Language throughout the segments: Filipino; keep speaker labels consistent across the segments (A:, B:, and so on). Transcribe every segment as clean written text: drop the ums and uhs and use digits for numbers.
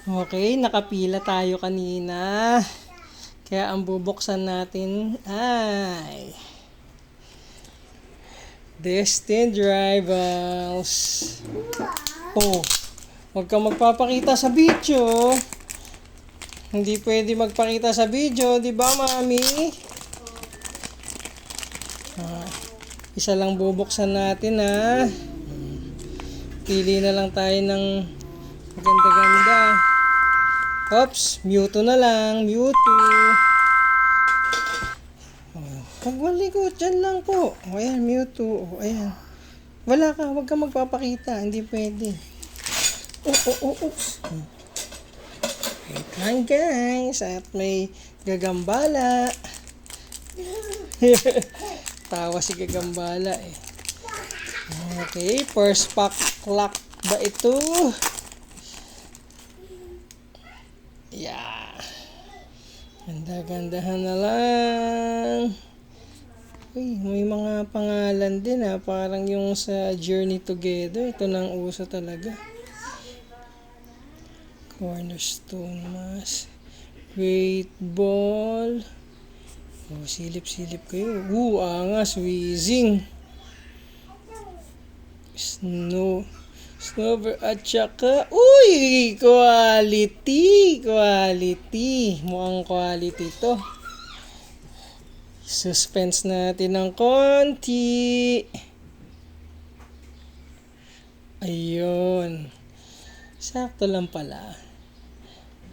A: Okay, nakapila tayo kanina. Kaya ang bubuksan natin ay Destined Rivals. Oh, huwag kang magpapakita sa video. Hindi pwede magpakita sa video, di ba, mami? Isa lang bubuksan natin, ha. Pili na lang tayo ng maganda-ganda. Oops, Mewtwo na lang. Mewtwo. Pagwalikot, dyan lang po. O, ayan, Mewtwo. O, ayan. Wala ka, huwag kang magpapakita. Hindi pwede. Oops. Wait lang, guys. At may gagambala. Tawa si gagambala, eh. Okay, first pack lock ba ito? Yeah. Ganda-gandahan na lang. Uy, may mga pangalan din, ha. Parang yung sa Journey Together. Ito nang uso talaga. Cornerstone Mask. Great Ball. Oh, silip-silip kayo. Angas. Weezing. Snover at saka, uy, quality. Mukhang quality to. Suspense natin ng konti. Ayun. Sakto lang pala.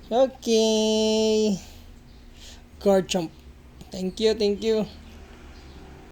A: Okay. Garchomp. Thank you.